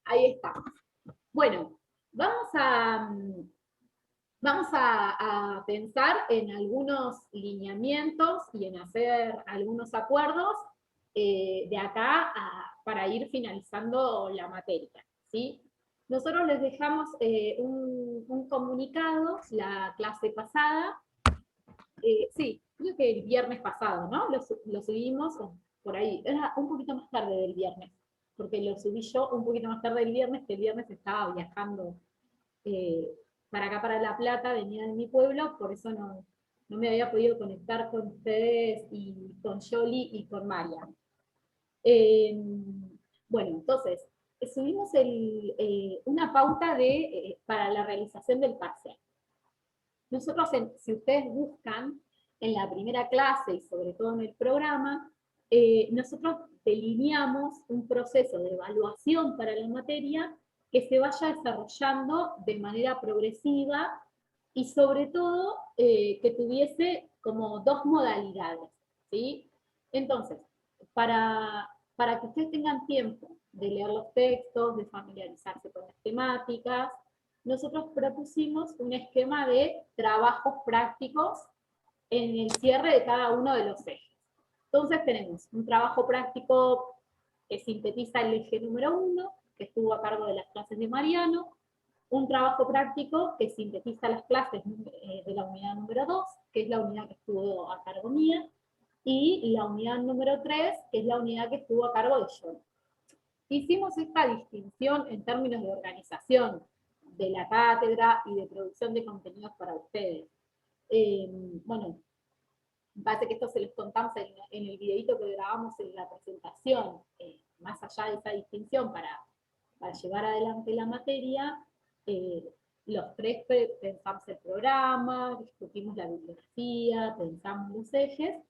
Ahí está. Bueno, vamos a pensar en algunos lineamientos y en hacer algunos acuerdos de acá para ir finalizando la materia, ¿sí? Nosotros les dejamos un comunicado la clase pasada, sí, creo que el viernes pasado, ¿no? Lo subimos por ahí, era un poquito más tarde del viernes, porque lo subí yo un poquito más tarde del viernes, que el viernes estaba viajando eh, para acá, para La Plata, venía de mi pueblo, por eso no me había podido conectar con ustedes y con Yoli y con Marian. Bueno, entonces, subimos una pauta para la realización del parcial. Nosotros, si ustedes buscan en la primera clase y sobre todo en el programa, nosotros delineamos un proceso de evaluación para la materia que se vaya desarrollando de manera progresiva y sobre todo que tuviese como dos modalidades, ¿sí? Entonces, para que ustedes tengan tiempo de leer los textos, de familiarizarse con las temáticas, nosotros propusimos un esquema de trabajos prácticos en el cierre de cada uno de los ejes. Entonces tenemos un trabajo práctico que sintetiza el eje número 1, que estuvo a cargo de las clases de Mariano, un trabajo práctico que sintetiza las clases de la unidad número 2, que es la unidad que estuvo a cargo mía, y la unidad número 3, que es la unidad que estuvo a cargo de John. Hicimos esta distinción en términos de organización de la cátedra y de producción de contenidos para ustedes. Bueno, me parece que esto se les contamos en el videito que grabamos en la presentación, más allá de esa distinción para llevar adelante la materia, los tres pensamos el programa, discutimos la bibliografía, pensamos los ejes,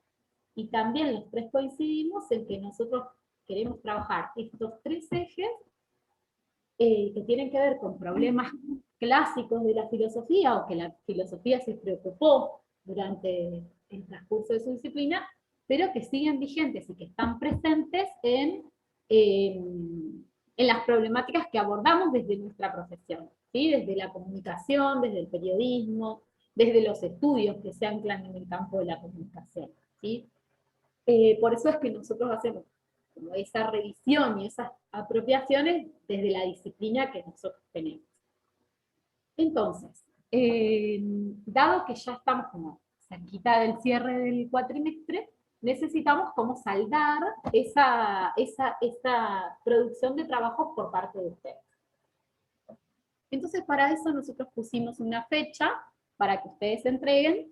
y también los tres coincidimos en que nosotros queremos trabajar estos tres ejes que tienen que ver con problemas clásicos de la filosofía, o que la filosofía se preocupó durante el transcurso de su disciplina, pero que siguen vigentes y que están presentes en las problemáticas que abordamos desde nuestra profesión, ¿sí? Desde la comunicación, desde el periodismo, desde los estudios que se anclan en el campo de la comunicación, ¿sí? Por eso es que nosotros hacemos como esa revisión y esas apropiaciones desde la disciplina que nosotros tenemos. Entonces, dado que ya estamos como cerquita del cierre del cuatrimestre, necesitamos como saldar esa producción de trabajos por parte de ustedes. Entonces, para eso nosotros pusimos una fecha para que ustedes entreguen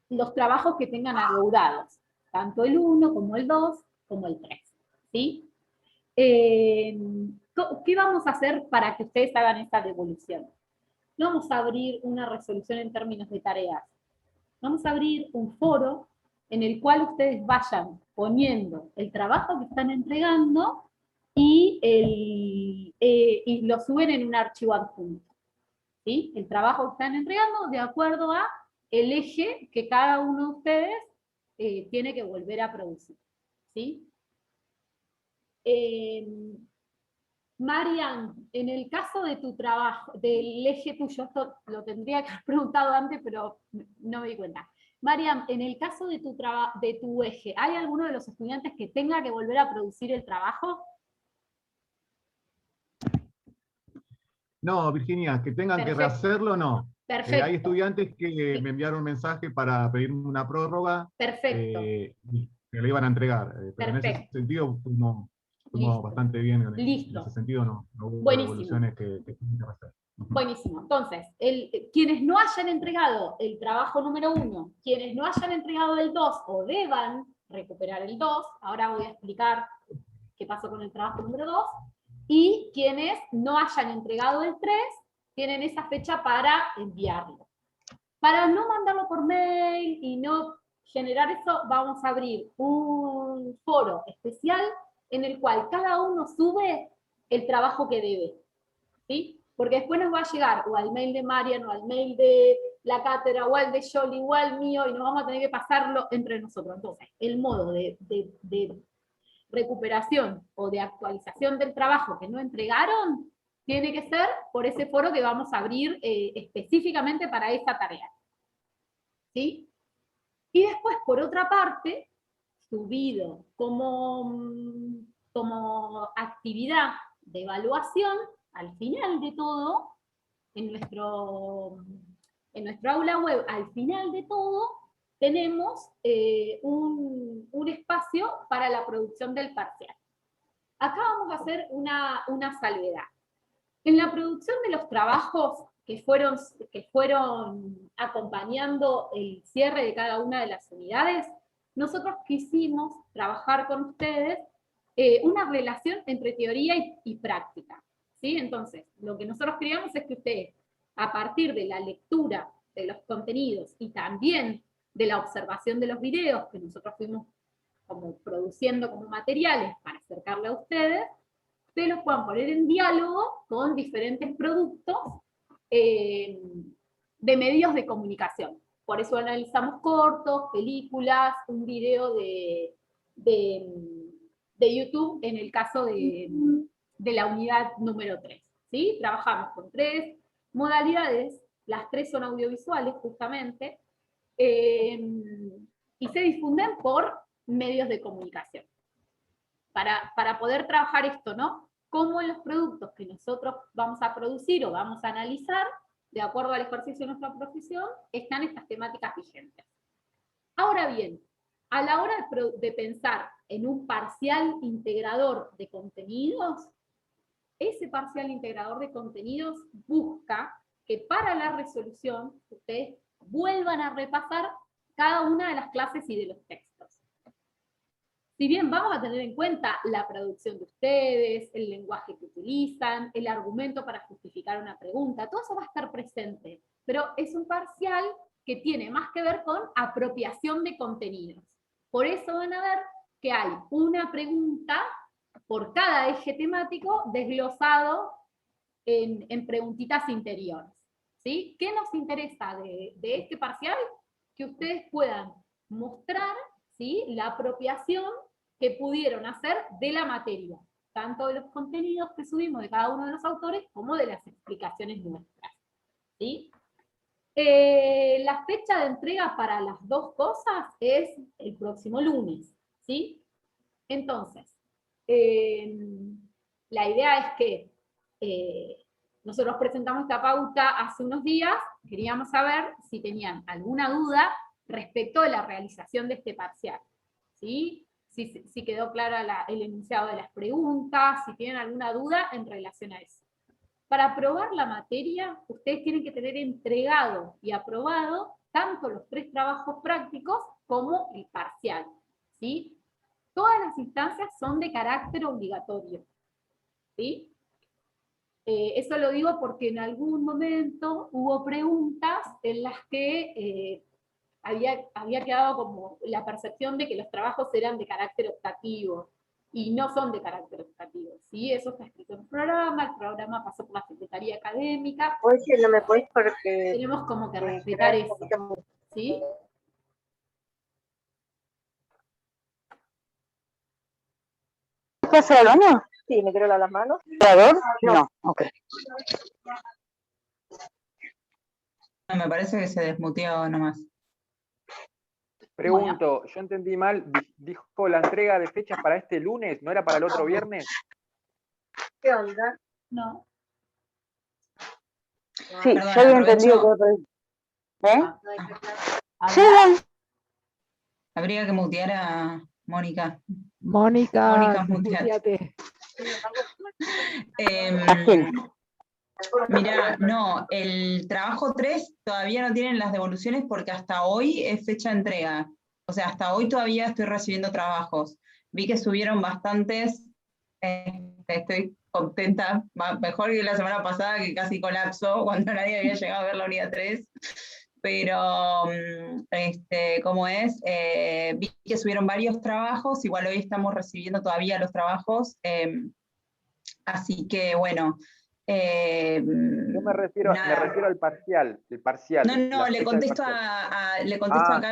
los trabajos que tengan adeudados, tanto el 1 como el 2 como el 3. ¿Sí? ¿Qué vamos a hacer para que ustedes hagan esta devolución? No vamos a abrir una resolución en términos de tareas. Vamos a abrir un foro en el cual ustedes vayan poniendo el trabajo que están entregando y lo suben en un archivo adjunto. ¿Sí? El trabajo que están entregando de acuerdo a el eje que cada uno de ustedes tiene que volver a producir. ¿Sí? Marian, en el caso de tu trabajo, del eje tuyo, esto lo tendría que haber preguntado antes, pero no me di cuenta. Marian, en el caso de tu eje, ¿hay alguno de los estudiantes que tenga que volver a producir el trabajo? No, Virginia, que tengan que rehacerlo, no. Perfecto. Hay estudiantes que me enviaron un mensaje para pedirme una prórroga. Perfecto. Y que le iban a entregar. Pero en ese sentido fuimos bastante bien. En ese sentido no hubo devoluciones que tienen que hacer. Buenísimo. Entonces, quienes no hayan entregado el trabajo número 1, quienes no hayan entregado el 2 o deban recuperar el 2, ahora voy a explicar qué pasó con el trabajo número 2, y quienes no hayan entregado el 3, tienen esa fecha para enviarlo. Para no mandarlo por mail y no generar eso, vamos a abrir un foro especial en el cual cada uno sube el trabajo que debe, ¿sí? Porque después nos va a llegar o al mail de Marian, o al mail de la cátedra, o al de Yoli, o al mío, y nos vamos a tener que pasarlo entre nosotros. Entonces, el modo de recuperación o de actualización del trabajo que no entregaron, tiene que ser por ese foro que vamos a abrir específicamente para esta tarea. ¿Sí? Y después, por otra parte, subido como actividad de evaluación, al final de todo, en nuestro aula web, al final de todo, tenemos un espacio para la producción del parcial. Acá vamos a hacer una salvedad. En la producción de los trabajos que fueron acompañando el cierre de cada una de las unidades, nosotros quisimos trabajar con ustedes una relación entre teoría y práctica. ¿Sí? Entonces, lo que nosotros queríamos es que ustedes, a partir de la lectura de los contenidos y también de la observación de los videos que nosotros fuimos como produciendo como materiales para acercarle a ustedes los puedan poner en diálogo con diferentes productos de medios de comunicación. Por eso analizamos cortos, películas, un video de YouTube en el caso de la unidad número 3. ¿Sí? Trabajamos con 3 modalidades, las 3 son audiovisuales justamente, y se difunden por medios de comunicación. Para poder trabajar esto, ¿no? Cómo en los productos que nosotros vamos a producir o vamos a analizar, de acuerdo al ejercicio de nuestra profesión, están estas temáticas vigentes. Ahora bien, a la hora de pensar en un parcial integrador de contenidos, ese parcial integrador de contenidos busca que para la resolución ustedes vuelvan a repasar cada una de las clases y de los textos. Si bien vamos a tener en cuenta la producción de ustedes, el lenguaje que utilizan, el argumento para justificar una pregunta, todo eso va a estar presente, pero es un parcial que tiene más que ver con apropiación de contenidos. Por eso van a ver que hay una pregunta por cada eje temático desglosado en preguntitas interiores. ¿Sí? ¿Qué nos interesa de este parcial? Que ustedes puedan mostrar, ¿sí?, la apropiación que pudieron hacer de la materia, tanto de los contenidos que subimos de cada uno de los autores, como de las explicaciones nuestras. ¿Sí? La fecha de entrega para las dos cosas es el próximo lunes. ¿Sí? Entonces, la idea es que nosotros presentamos esta pauta hace unos días, queríamos saber si tenían alguna duda respecto de la realización de este parcial. ¿Sí? Si quedó clara el enunciado de las preguntas, si tienen alguna duda en relación a eso. Para aprobar la materia, ustedes tienen que tener entregado y aprobado tanto los 3 trabajos prácticos como el parcial. ¿Sí? Todas las instancias son de carácter obligatorio. ¿Sí? Eso lo digo porque en algún momento hubo preguntas en las que había quedado como la percepción de que los trabajos eran de carácter optativo, y no son de carácter optativo, ¿sí? Eso está escrito en el programa pasó por la Secretaría Académica. Oye, no me puedes porque... Tenemos como que respetar eso, ¿sí? ¿Pasa el baño? Sí, me quiero lavar las manos. ¿Claro? No, ok. No, me parece que se desmuteó nomás. Pregunto, yo entendí mal, dijo la entrega de fechas para este lunes, ¿no era para el otro viernes? ¿Qué onda? No. Sí, perdón, yo había entendido que... ¿Eh? Sí. Habría que mutear a Mónica. Mónica, muteate. Mira, no, el trabajo 3 todavía no tienen las devoluciones porque hasta hoy es fecha de entrega. O sea, hasta hoy todavía estoy recibiendo trabajos. Vi que subieron bastantes, estoy contenta, mejor que la semana pasada que casi colapsó cuando nadie había llegado a ver la unidad 3. Pero, ¿cómo es? Vi que subieron varios trabajos, igual hoy estamos recibiendo todavía los trabajos. Así que, bueno... Yo me refiero al parcial. El parcial no, le contesto a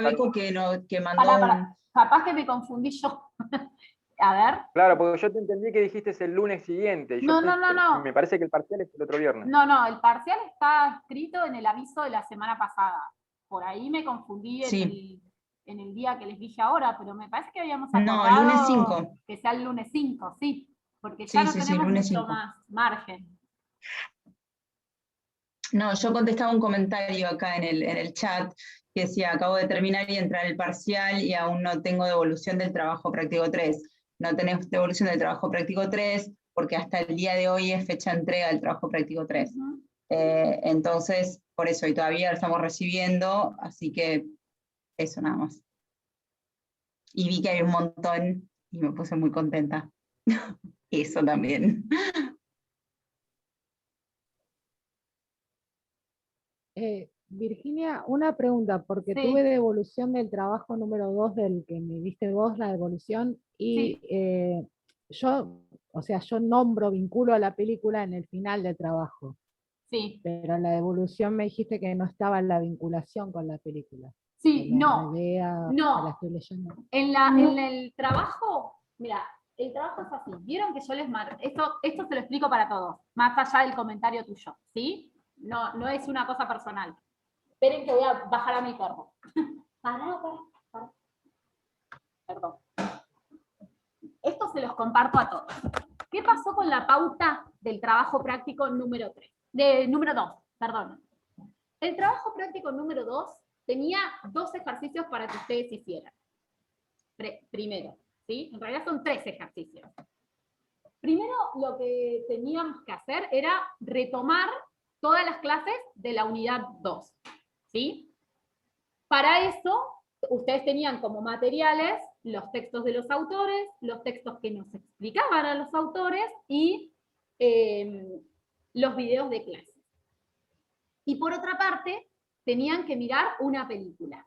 Beco que mandó Capaz que me confundí yo. A ver. Claro, porque yo te entendí que dijiste es el lunes siguiente. No. Me parece que el parcial es el otro viernes. No, el parcial está escrito en el aviso de la semana pasada. Por ahí me confundí en el día que les dije ahora, pero me parece que habíamos acordado el lunes 5. Que sea el lunes 5, sí, porque ya no tenemos mucho 5. Más margen. No, yo contestaba un comentario acá en el chat que decía, acabo de terminar y entrar el parcial y aún no tengo devolución del trabajo práctico 3. No tenés devolución del trabajo práctico 3 porque hasta el día de hoy es fecha de entrega del trabajo práctico 3. Entonces, por eso, y todavía lo estamos recibiendo, así que eso nada más. Y vi que hay un montón y me puse muy contenta. Eso también. Virginia, una pregunta, porque tuve devolución del trabajo número 2 del que me diste vos, la devolución, y yo vinculo a la película en el final del trabajo. Sí. Pero en la devolución me dijiste que no estaba en la vinculación con la película. Sí, no. La estoy leyendo. En el trabajo, mira, el trabajo es así. Vieron que yo les marco. Esto se lo explico para todos, más allá del comentario tuyo, ¿sí? No es una cosa personal. Esperen que voy a bajar a mi perro. Pará. Perdón. Esto se los comparto a todos. ¿Qué pasó con la pauta del trabajo práctico número 2? Perdón. El trabajo práctico número 2 tenía 2 ejercicios para que ustedes hicieran. Primero, ¿sí? En realidad son 3 ejercicios. Primero, lo que teníamos que hacer era retomar todas las clases de la unidad 2, ¿sí? Para eso, ustedes tenían como materiales los textos de los autores, los textos que nos explicaban a los autores y los videos de clase. Y por otra parte, tenían que mirar una película,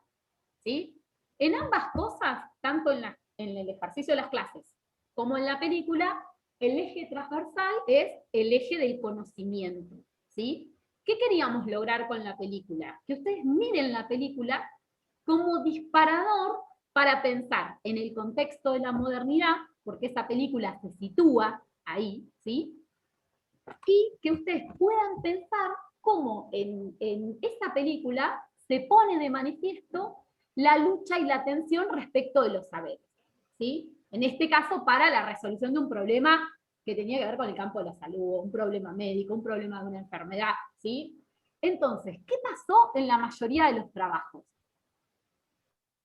¿sí? En ambas cosas, tanto en el ejercicio de las clases como en la película, el eje transversal es el eje del conocimiento, ¿sí? ¿Qué queríamos lograr con la película? Que ustedes miren la película como disparador para pensar en el contexto de la modernidad, porque esa película se sitúa ahí, ¿sí? Y que ustedes puedan pensar cómo en esa película se pone de manifiesto la lucha y la tensión respecto de los saberes, ¿sí? En este caso, para la resolución de un problema que tenía que ver con el campo de la salud, un problema médico, un problema de una enfermedad, ¿sí? Entonces, ¿qué pasó en la mayoría de los trabajos?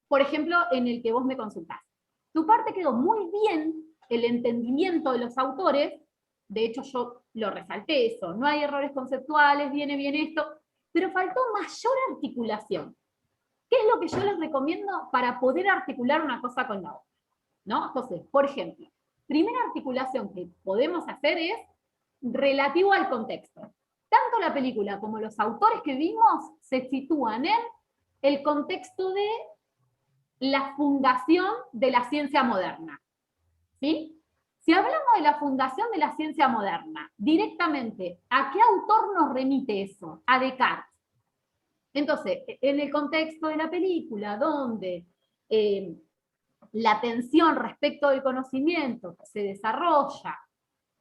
Por ejemplo, en el que vos me consultás. Tu parte quedó muy bien, el entendimiento de los autores, de hecho yo lo resalté eso, no hay errores conceptuales, viene bien esto, pero faltó mayor articulación. ¿Qué es lo que yo les recomiendo para poder articular una cosa con la otra? ¿No? Entonces, por ejemplo, primera articulación que podemos hacer es relativo al contexto. Tanto la película como los autores que vimos se sitúan en el contexto de la fundación de la ciencia moderna, ¿sí? Si hablamos de la fundación de la ciencia moderna, directamente, ¿a qué autor nos remite eso? A Descartes. Entonces, en el contexto de la película, donde la tensión respecto del conocimiento se desarrolla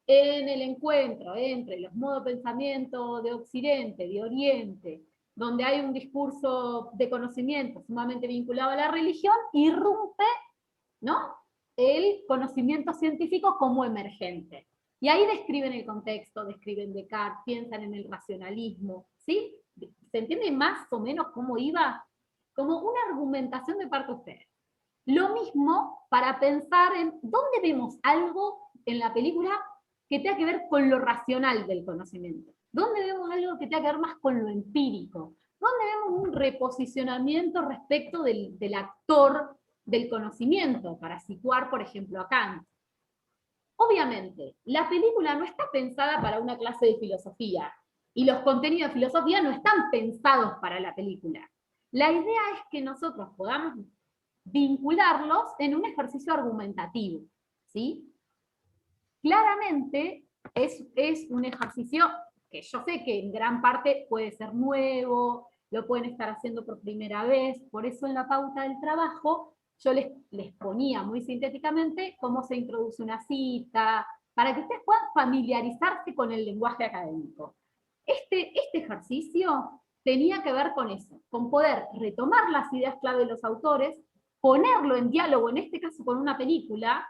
en el encuentro entre los modos de pensamiento de Occidente, de Oriente, donde hay un discurso de conocimiento sumamente vinculado a la religión, irrumpe, ¿no?, el conocimiento científico como emergente. Y ahí describen el contexto, describen Descartes, piensan en el racionalismo, ¿sí? ¿Se entiende más o menos cómo iba? Como una argumentación de parte de ustedes. Lo mismo para pensar en dónde vemos algo en la película que tenga que ver con lo racional del conocimiento. ¿Dónde vemos algo que tenga que ver más con lo empírico? ¿Dónde vemos un reposicionamiento respecto del actor del conocimiento, para situar, por ejemplo, a Kant? Obviamente, la película no está pensada para una clase de filosofía, y los contenidos de filosofía no están pensados para la película. La idea es que nosotros podamos vincularlos en un ejercicio argumentativo, ¿sí? Claramente es un ejercicio que yo sé que en gran parte puede ser nuevo, lo pueden estar haciendo por primera vez, por eso en la pauta del trabajo yo les ponía muy sintéticamente cómo se introduce una cita, para que ustedes puedan familiarizarse con el lenguaje académico. Este ejercicio tenía que ver con eso, con poder retomar las ideas clave de los autores, ponerlo en diálogo, en este caso con una película,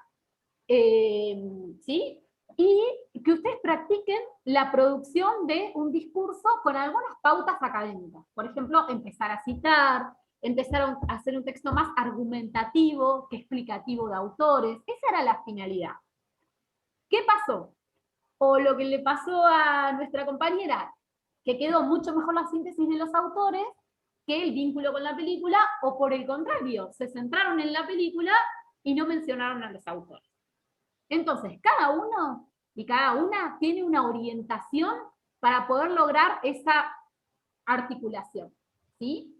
¿sí? Y que ustedes practiquen la producción de un discurso con algunas pautas académicas. Por ejemplo, empezar a citar, empezar a hacer un texto más argumentativo que explicativo de autores. Esa era la finalidad. ¿Qué pasó? O lo que le pasó a nuestra compañera, que quedó mucho mejor la síntesis de los autores que el vínculo con la película, o por el contrario, se centraron en la película y no mencionaron a los autores. Entonces, cada uno y cada una tiene una orientación para poder lograr esa articulación, ¿sí?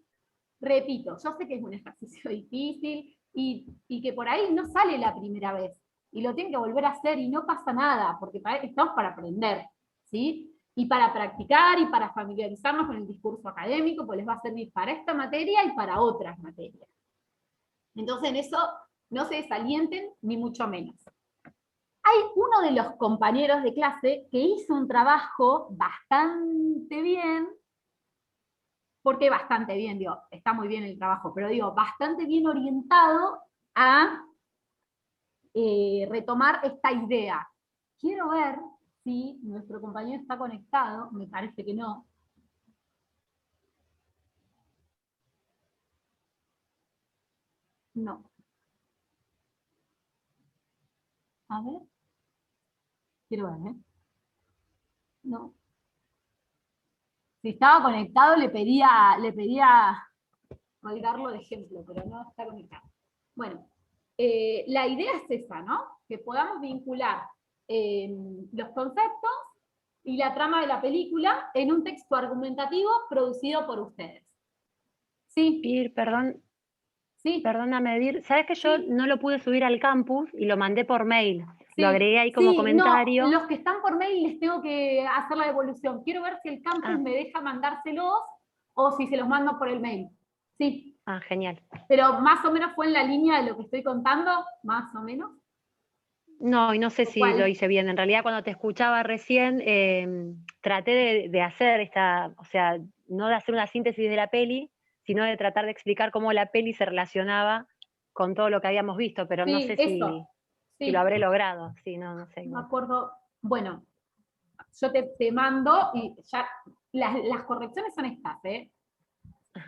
Repito, yo sé que es un ejercicio difícil y que por ahí no sale la primera vez, y lo tienen que volver a hacer y no pasa nada, porque estamos para aprender, ¿sí? Y para practicar y para familiarizarnos con el discurso académico, pues les va a servir para esta materia y para otras materias. Entonces en eso no se desalienten, ni mucho menos. Hay uno de los compañeros de clase que hizo un trabajo bastante bien, porque bastante bien, digo, está muy bien el trabajo, pero digo, bastante bien orientado a retomar esta idea. Quiero ver si nuestro compañero está conectado, me parece que no. No. A ver. Quiero ver, ¿eh? No. Si estaba conectado le pedía colgarlo de ejemplo, pero no está conectado. Bueno, la idea es esa, ¿no? Que podamos vincular los conceptos y la trama de la película en un texto argumentativo producido por ustedes. Sí. Pir, perdón. Sí. Perdóname, Vir. ¿Sabes que yo no lo pude subir al campus y lo mandé por mail? Sí, lo agregué ahí como comentario. No, los que están por mail les tengo que hacer la devolución. Quiero ver si el campus me deja mandárselos o si se los mando por el mail. Sí. Ah, genial. Pero más o menos fue en la línea de lo que estoy contando, más o menos. No, y no sé si lo hice bien. En realidad cuando te escuchaba recién, traté de hacer o sea, no de hacer una síntesis de la peli, sino de tratar de explicar cómo la peli se relacionaba con todo lo que habíamos visto, pero no sé si lo habré logrado. Sí, no sé. Me acuerdo, bueno, yo te mando y ya, las correcciones son estas, ¿eh?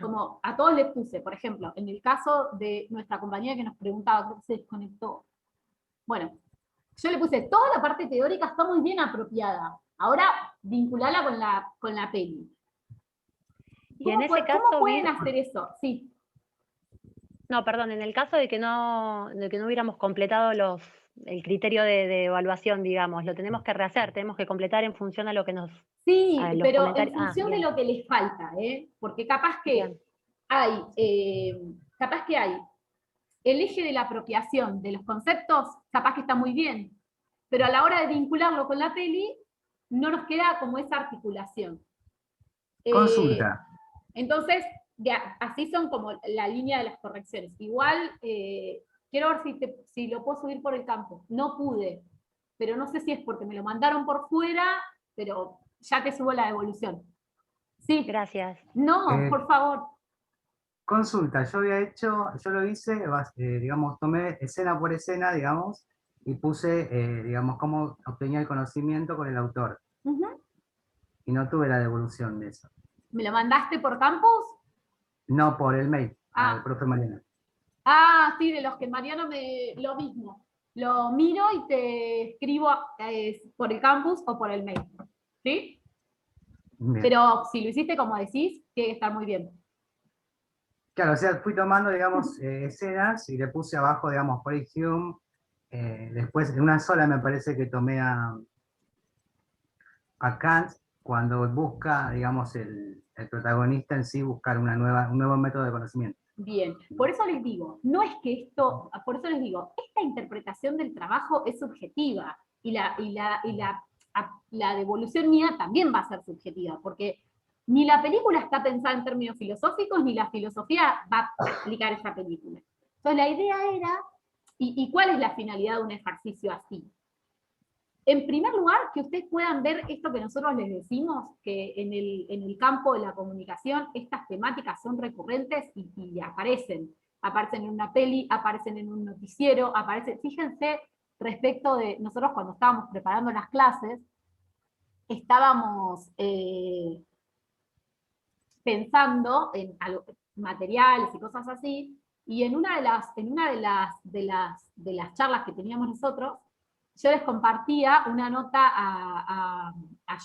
Como a todos les puse, por ejemplo, en el caso de nuestra compañera que nos preguntaba, creo que se desconectó. Bueno, yo le puse, toda la parte teórica está muy bien apropiada. Ahora, vinculala con la peli. Y en ese caso, ¿cómo pueden hacer eso? Sí. No, perdón, en el caso de que no hubiéramos completado el criterio de evaluación, digamos, lo tenemos que rehacer, tenemos que completar en función a lo que nos... Sí, pero en función de lo que les falta, ¿eh? Porque capaz que hay el eje de la apropiación de los conceptos, capaz que está muy bien, pero a la hora de vincularlo con la peli, no nos queda como esa articulación. Consulta. Entonces, así son como la línea de las correcciones. Igual, quiero ver si lo puedo subir por el campo. No pude, pero no sé si es porque me lo mandaron por fuera, pero ya te subo la devolución. Sí. Gracias. No, por favor. Consulta, yo lo hice, digamos, tomé escena por escena, digamos, y puse, digamos, cómo obtenía el conocimiento con el autor. Y no tuve la devolución de eso. ¿Me lo mandaste por campus? No, por el mail, al profe Mariano. Ah, sí, de los que Mariano lo mismo. Lo miro y te escribo por el campus o por el mail. ¿Sí? Bien. Pero si lo hiciste como decís, tiene que estar muy bien. Claro, o sea, fui tomando, digamos, escenas y le puse abajo, digamos, Hume. Después, en una sola me parece que tomé a Kant, cuando busca, digamos, el protagonista en sí buscar un nuevo método de conocimiento. Bien, por eso les digo, por eso les digo, esta interpretación del trabajo es subjetiva, y la devolución mía también va a ser subjetiva, porque ni la película está pensada en términos filosóficos, ni la filosofía va a explicar esa película. Entonces la idea era, ¿y cuál es la finalidad de un ejercicio así? En primer lugar, que ustedes puedan ver esto que nosotros les decimos, que en el campo de la comunicación estas temáticas son recurrentes y aparecen. Aparecen en una peli, aparecen en un noticiero, aparecen. Fíjense, respecto de nosotros cuando estábamos preparando las clases, estábamos pensando en materiales y cosas así, y en una de las charlas que teníamos nosotros, yo les compartía una nota a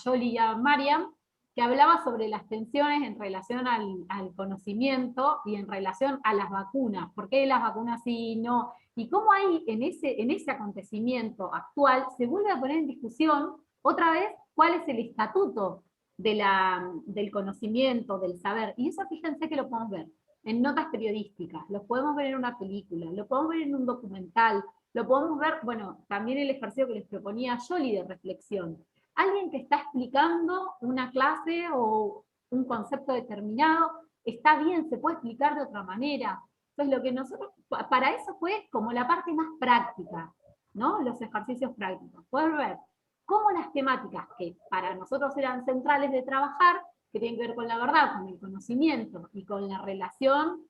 Yoli y a Mariam, que hablaba sobre las tensiones en relación al conocimiento y en relación a las vacunas. ¿Por qué las vacunas sí y no? Y cómo hay en ese acontecimiento actual se vuelve a poner en discusión otra vez cuál es el estatuto del conocimiento, del saber. Y eso fíjense que lo podemos ver en notas periodísticas, lo podemos ver en una película, lo podemos ver en un documental, lo podemos ver, bueno, también el ejercicio que les proponía Yoli de reflexión. Alguien que está explicando una clase o un concepto determinado, está bien, se puede explicar de otra manera. Entonces lo que nosotros, para eso fue como la parte más práctica, ¿no? Los ejercicios prácticos. Poder ver cómo las temáticas que para nosotros eran centrales de trabajar, que tienen que ver con la verdad, con el conocimiento y con la relación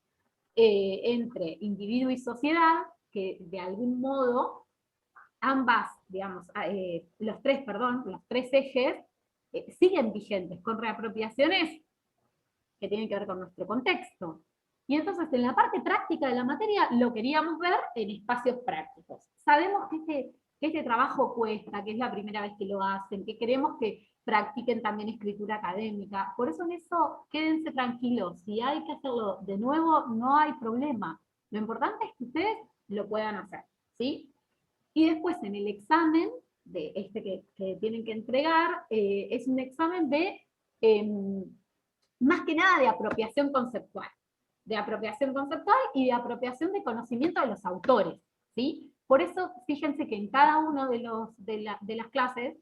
entre individuo y sociedad, que de algún modo ambas, digamos, los tres ejes siguen vigentes, con reapropiaciones que tienen que ver con nuestro contexto. Y entonces en la parte práctica de la materia lo queríamos ver en espacios prácticos. Sabemos que este trabajo cuesta, que es la primera vez que lo hacen, que queremos que practiquen también escritura académica. Por eso en eso quédense tranquilos. Si hay que hacerlo de nuevo, no hay problema. Lo importante es que ustedes lo puedan hacer, ¿sí? Y después en el examen de que tienen que entregar, es un examen de, más que nada de apropiación conceptual. De apropiación conceptual y de apropiación de conocimiento de los autores, ¿sí? Por eso, fíjense que en cada uno de las clases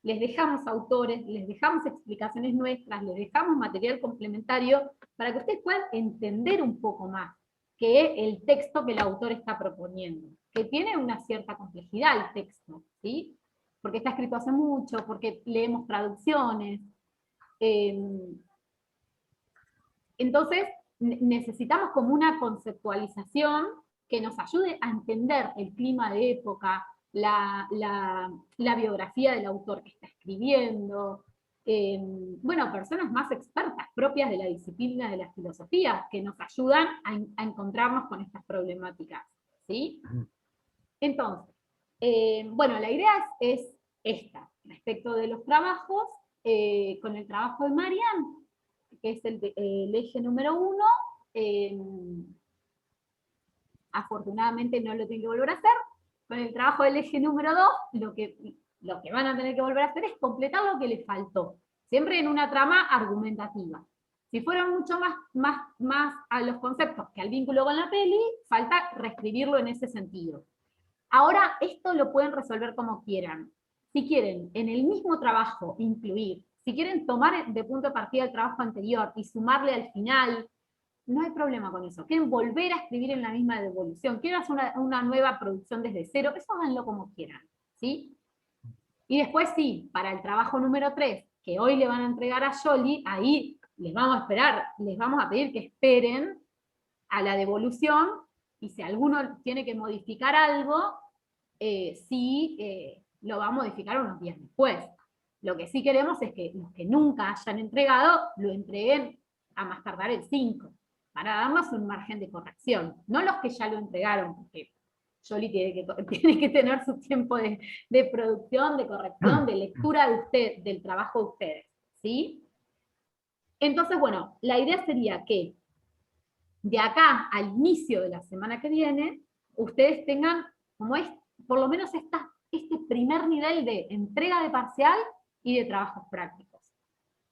les dejamos autores, les dejamos explicaciones nuestras, les dejamos material complementario para que ustedes puedan entender un poco más que el texto que el autor está proponiendo, que tiene una cierta complejidad el texto, ¿sí? Porque está escrito hace mucho, porque leemos traducciones. Entonces, necesitamos como una conceptualización que nos ayude a entender el clima de época, la biografía del autor que está escribiendo, bueno, personas más expertas propias de la disciplina de la filosofía que nos ayudan a encontrarnos con estas problemáticas, ¿sí? Entonces, bueno, la idea es esta, respecto de los trabajos, con el trabajo de Marian, que es el eje número 1, afortunadamente no lo tienen que volver a hacer. Con el trabajo del eje número 2, lo que van a tener que volver a hacer es completar lo que les faltó, siempre en una trama argumentativa. Si fueron mucho más a los conceptos que al vínculo con la peli, falta reescribirlo en ese sentido. Ahora, esto lo pueden resolver como quieran. Si quieren, en el mismo trabajo, incluir, si quieren tomar de punto de partida el trabajo anterior y sumarle al final, no hay problema con eso. Quieren volver a escribir en la misma devolución, quieren hacer una nueva producción desde cero, eso háganlo como quieran, ¿sí? Y después sí, para el trabajo número 3, que hoy le van a entregar a Yoli, ahí les vamos a esperar, les vamos a pedir que esperen a la devolución, y si alguno tiene que modificar algo, lo va a modificar unos días después. Lo que sí queremos es que los que nunca hayan entregado, lo entreguen a más tardar el 5, para darnos un margen de corrección. No los que ya lo entregaron, porque Yoli tiene que tener su tiempo de producción, de corrección, de lectura del trabajo de ustedes, ¿sí? Entonces, bueno, la idea sería que de acá al inicio de la semana que viene, ustedes tengan, como es, por lo menos este primer nivel de entrega de parcial y de trabajos prácticos,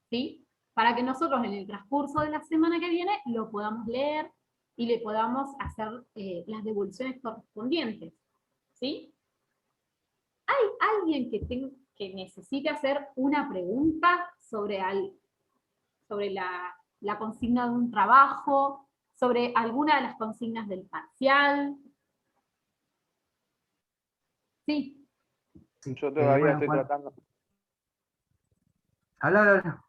¿sí? Para que nosotros en el transcurso de la semana que viene lo podamos leer y le podamos hacer las devoluciones correspondientes, ¿sí? ¿Hay alguien que necesite hacer una pregunta sobre la consigna de un trabajo, sobre alguna de las consignas del parcial. Sí. Yo todavía estoy tratando. Habla.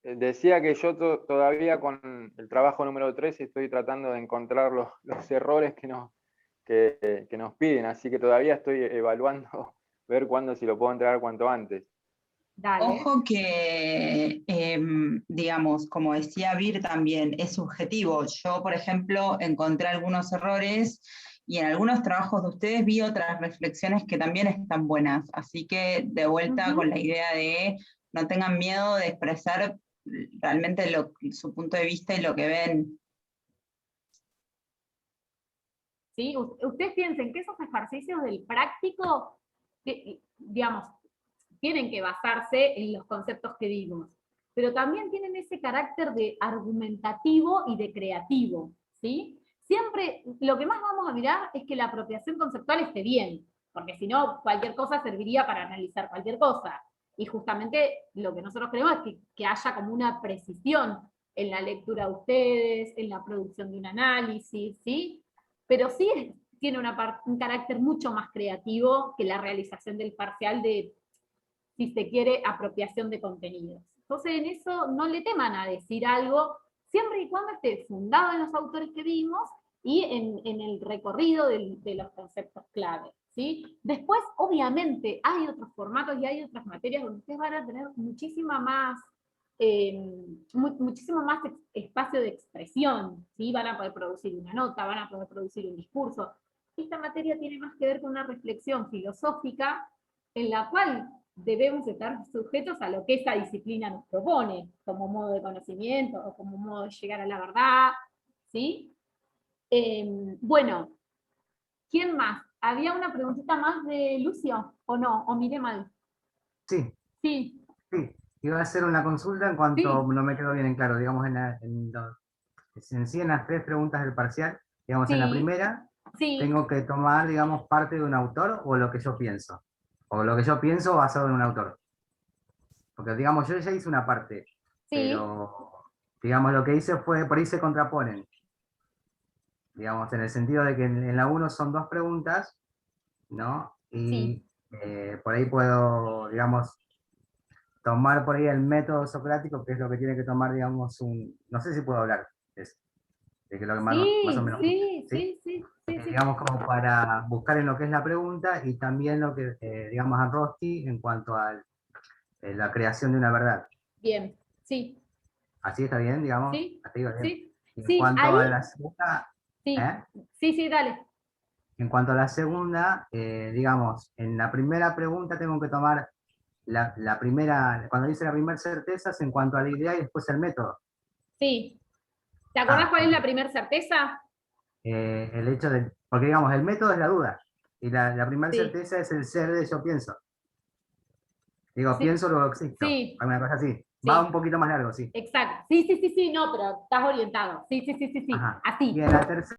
Decía que yo todavía con el trabajo número 3 estoy tratando de encontrar los errores que nos piden, así que todavía estoy evaluando ver cuándo, si lo puedo entregar cuanto antes. Dale. Ojo que, digamos, como decía Vir también, es subjetivo. Yo, por ejemplo, encontré algunos errores y en algunos trabajos de ustedes vi otras reflexiones que también están buenas. Así que de vuelta con la idea de no tengan miedo de expresar realmente su punto de vista y lo que ven. ¿Sí? Ustedes piensen que esos ejercicios del práctico, digamos, tienen que basarse en los conceptos que dimos, pero también tienen ese carácter de argumentativo y de creativo, ¿sí? Siempre lo que más vamos a mirar es que la apropiación conceptual esté bien, porque si no, cualquier cosa serviría para analizar cualquier cosa. Y justamente lo que nosotros queremos es que haya como una precisión en la lectura de ustedes, en la producción de un análisis, ¿sí? Pero sí tiene un carácter mucho más creativo que la realización del parcial de, si se quiere, apropiación de contenidos. Entonces en eso no le teman a decir algo, siempre y cuando esté fundado en los autores que vimos y en el recorrido de los conceptos clave, ¿sí? Después, obviamente, hay otros formatos y hay otras materias donde ustedes van a tener muchísimo más espacio de expresión, ¿sí? Van a poder producir una nota, van a poder producir un discurso. Esta materia tiene más que ver con una reflexión filosófica en la cual debemos estar sujetos a lo que esa disciplina nos propone, como modo de conocimiento o como modo de llegar a la verdad, ¿sí? Bueno, ¿quién más? ¿Había una preguntita más de Lucio o no? ¿O miré mal? Sí. Sí. Sí. Iba a hacer una consulta en cuanto no me quedó bien en claro, digamos, en sí en las 3 preguntas del parcial, digamos, en la primera, tengo que tomar, digamos, parte de un autor o lo que yo pienso. O lo que yo pienso basado en un autor. Porque, digamos, yo ya hice una parte, pero, digamos, lo que hice fue, por ahí se contraponen. Digamos, en el sentido de que en la 1 son 2 preguntas, ¿no? Y por ahí puedo, digamos, tomar por ahí el método socrático, que es lo que tiene que tomar, digamos, no sé si puedo hablar de que lo que más o menos. Sí. Digamos, como para buscar en lo que es la pregunta y también lo que, digamos, a Rosti en cuanto a la creación de una verdad. Bien, sí. ¿Así está bien, digamos? Sí, ¿Así va bien? sí. En cuanto a la segunda... Sí, dale. En cuanto a la segunda, digamos, en la primera pregunta tengo que tomar la primera, cuando dice la primera certeza es en cuanto a la idea y después el método. Sí. ¿Te acordás cuál es la primera certeza? El hecho de, porque digamos, el método es la duda, y la primera certeza es el ser de yo pienso. Digo, pienso, luego existo. Alguna cosa así. Va un poquito más largo, sí. Exacto. Sí, no, pero estás orientado. Sí. Ajá. Así. Y en la tercera